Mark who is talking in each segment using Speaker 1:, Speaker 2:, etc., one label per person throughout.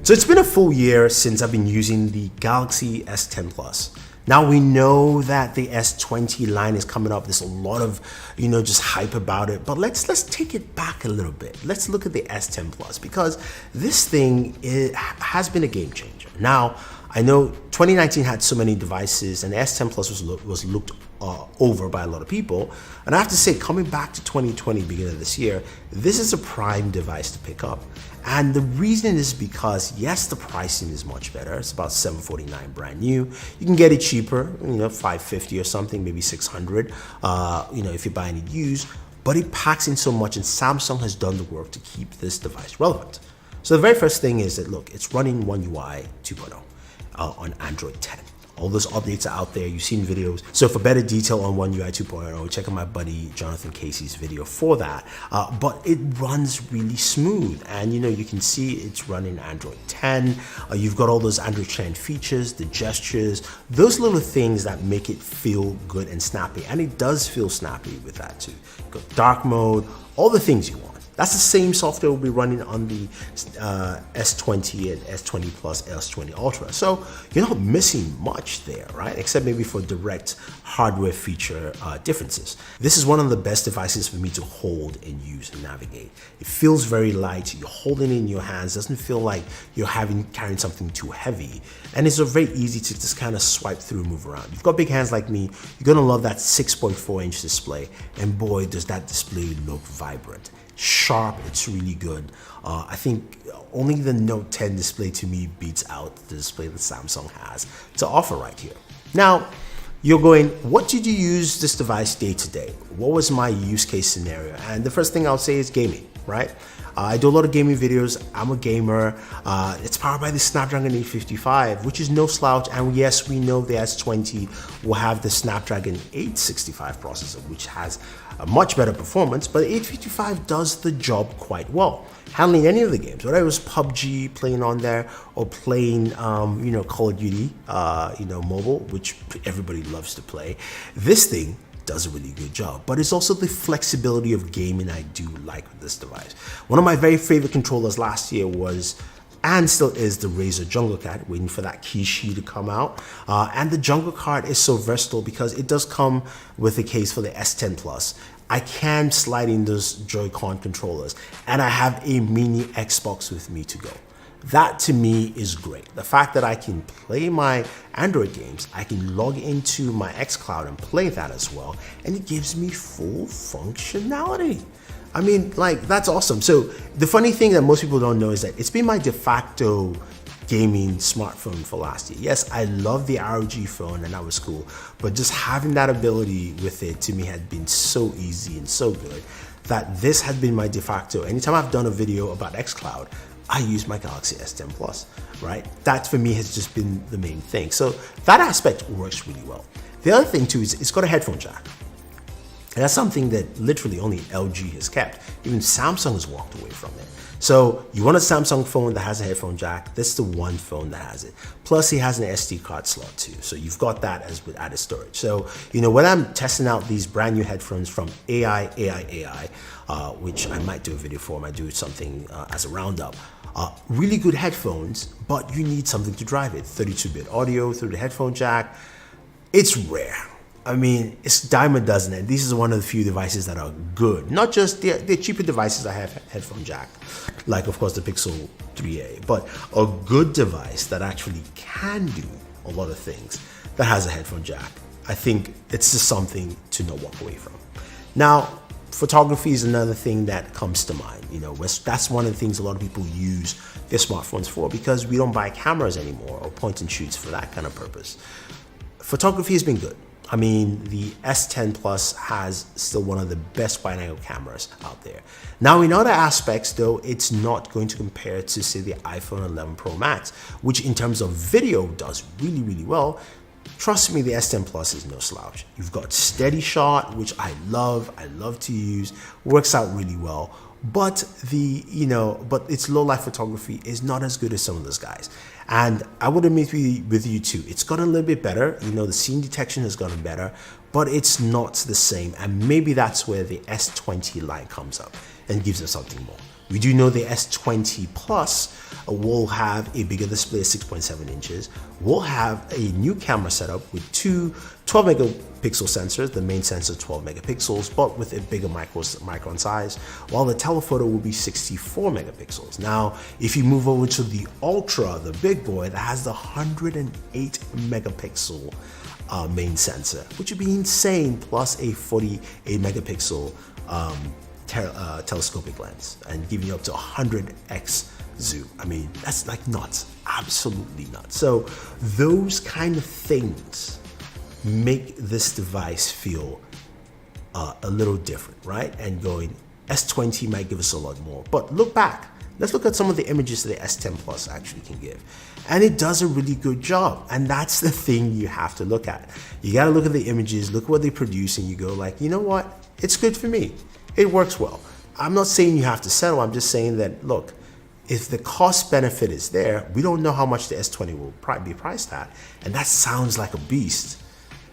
Speaker 1: So it's been a full year since I've been using the Galaxy S10 Plus. Now we know that the S20 line is coming up. There's a lot of, just hype about it. But let's take it back a little bit. Let's look at the S10 Plus because this thing has been a game changer. Now, I know 2019 had so many devices and the S10 Plus was looked over by a lot of people. And I have to say, coming back to 2020, beginning of this year, this is a prime device to pick up. And the reason is because, yes, the pricing is much better. It's about $749 brand new. You can get it cheaper, $550 or something, maybe $600, if you're buying it used. But it packs in so much, and Samsung has done the work to keep this device relevant. So the very first thing is that, look, it's running One UI 2.0 on Android 10. All those updates are out there. You've seen videos. So for better detail on One UI 2.0, check out my buddy Jonathan Casey's video for that. But it runs really smooth. And you can see it's running Android 10. You've got all those Android 10 features, the gestures, those little things that make it feel good and snappy. And it does feel snappy with that too. You've got dark mode, all the things you want. That's the same software we'll be running on the S20 and S20 Plus, S20 Ultra. So you're not missing much there, right? Except maybe for direct hardware feature differences. This is one of the best devices for me to hold and use and navigate. It feels very light. You're holding it in your hands. Doesn't feel like you're carrying something too heavy. And it's very easy to just kind of swipe through and move around. You've got big hands like me. You're going to love that 6.4-inch display. And boy, does that display look vibrant. Sharp, it's really good. I think only the Note 10 display to me beats out the display that Samsung has to offer right here. Now, you're going, what did you use this device day to day? What was my use case scenario? And the first thing I'll say is gaming, right? I do a lot of gaming videos. I'm a gamer. It's powered by the Snapdragon 855, which is no slouch. And yes, we know the S20 will have the Snapdragon 865 processor, which has a much better performance, but the 855 does the job quite well. Handling any of the games, whether it was PUBG playing on there or playing, Call of Duty, mobile, which everybody loves to play. This thing does a really good job, but it's also the flexibility of gaming I do like with this device. One of my very favorite controllers last year was, and still is, the Razer Jungle Cat, waiting for that Kishi to come out. And the Jungle Card is so versatile because it does come with a case for the S10 Plus. I can slide in those Joy-Con controllers, and I have a mini Xbox with me to go. That to me is great. The fact that I can play my Android games, I can log into my xCloud and play that as well, and it gives me full functionality. I mean, that's awesome. So the funny thing that most people don't know is that it's been my de facto gaming smartphone for last year. Yes, I love the ROG phone and that was cool, but just having that ability with it to me had been so easy and so good that this had been my de facto. Anytime I've done a video about xCloud, I use my Galaxy S10 Plus, right? That for me has just been the main thing. So that aspect works really well. The other thing too is it's got a headphone jack. And that's something that literally only LG has kept. Even Samsung has walked away from it. So you want a Samsung phone that has a headphone jack, that's the one phone that has it. Plus it has an SD card slot too. So you've got that as with added storage. So, when I'm testing out these brand new headphones from AI, which I might do a video for, I might do something as a roundup. Really good headphones, but you need something to drive it. 32-bit audio through the headphone jack. It's rare. I mean, it's dime a dozen, and this is one of the few devices that are good. Not just the cheaper devices that have headphone jack, like of course the Pixel 3a, but a good device that actually can do a lot of things that has a headphone jack. I think it's just something to not walk away from. Now, photography is another thing that comes to mind. That's one of the things a lot of people use their smartphones for because we don't buy cameras anymore or point and shoots for that kind of purpose. Photography has been good. I mean, the S10 Plus has still one of the best wide-angle cameras out there. Now, in other aspects, though, it's not going to compare to, say, the iPhone 11 Pro Max, which in terms of video does really, really well. Trust me, the S10 Plus is no slouch. You've got steady shot, which I love to use, works out really well. But its low light photography is not as good as some of those guys. And I would admit with you too, it's gotten a little bit better. The scene detection has gotten better, but it's not the same. And maybe that's where the S20 line comes up. and gives us something more. We do know the S20 Plus will have a bigger display, 6.7 inches. We'll have a new camera setup with two 12 megapixel sensors, the main sensor 12 megapixels, but with a bigger micron size, while the telephoto will be 64 megapixels. Now, if you move over to the Ultra, the big boy, that has the 108 megapixel main sensor, which would be insane, plus a 48 megapixel telescopic lens and giving you up to 100x zoom. I mean, that's like nuts, absolutely nuts. So those kind of things make this device feel a little different, right? And going, S20 might give us a lot more, but look back. Let's look at some of the images that the S10 Plus actually can give. And it does a really good job. And that's the thing you have to look at. You got to look at the images, look what they produce, and you go like, you know what? It's good for me. It works well. I'm not saying you have to settle. I'm just saying that, look, if the cost benefit is there, we don't know how much the S20 will be priced at. And that sounds like a beast.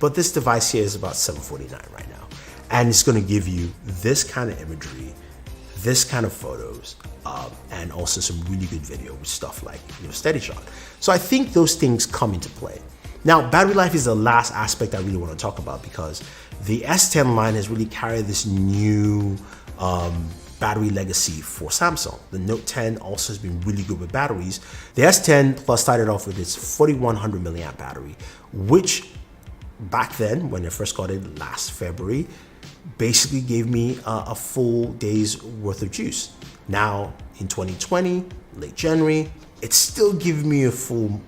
Speaker 1: But this device here is about $749 right now. And it's going to give you this kind of imagery, this kind of photos, and also some really good video with stuff like steady shot. So I think those things come into play. Now, battery life is the last aspect I really want to talk about, because the S10 line has really carried this new battery legacy for Samsung. The Note 10 also has been really good with batteries. The S10 Plus started off with its 4100 milliamp battery, which back then, when I first got it last February, basically gave me a full day's worth of juice. Now in 2020, late January, it's still giving me a full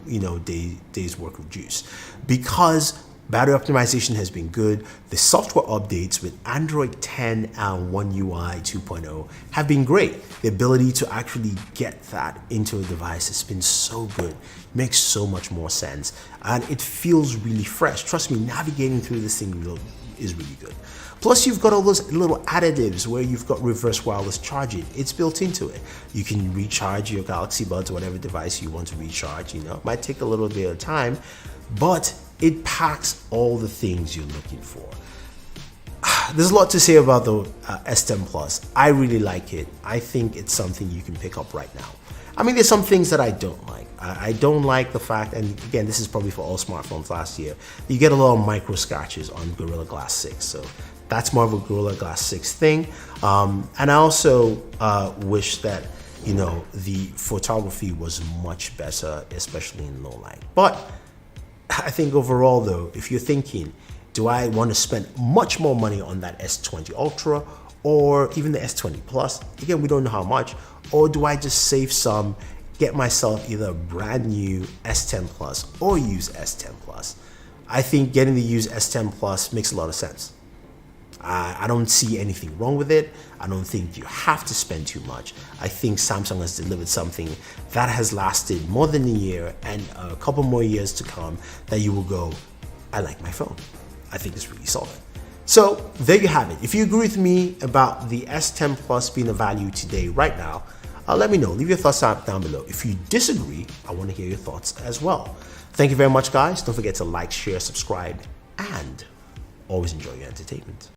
Speaker 1: day's worth of juice, because battery optimization has been good. The software updates with Android 10 and One UI 2.0 have been great. The ability to actually get that into a device has been so good. Makes so much more sense, and it feels really fresh. Trust me, navigating through this thing is really good. Plus, you've got all those little additives where you've got reverse wireless charging. It's built into it. You can recharge your Galaxy Buds or whatever device you want to recharge. It might take a little bit of time, but it packs all the things you're looking for. There's a lot to say about the S10 Plus. I really like it. I think it's something you can pick up right now. I mean, there's some things that I don't like. I don't like the fact, and again, this is probably for all smartphones last year, you get a lot of micro scratches on Gorilla Glass 6. So that's more of a Gorilla Glass 6 thing. And I also wish that, the photography was much better, especially in low light. But I think overall though, if you're thinking, do I want to spend much more money on that S20 Ultra or even the S20 Plus? Again, we don't know how much. Or do I just save some, get myself either a brand new S10 Plus or use S10 Plus? I think getting the used S10 Plus makes a lot of sense. I don't see anything wrong with it. I don't think you have to spend too much. I think Samsung has delivered something that has lasted more than a year and a couple more years to come that you will go, I like my phone. I think it's really solid. So there you have it. If you agree with me about the S10 Plus being a value today, right now, let me know. Leave your thoughts down below. If you disagree, I want to hear your thoughts as well. Thank you very much, guys. Don't forget to like, share, subscribe, and always enjoy your entertainment.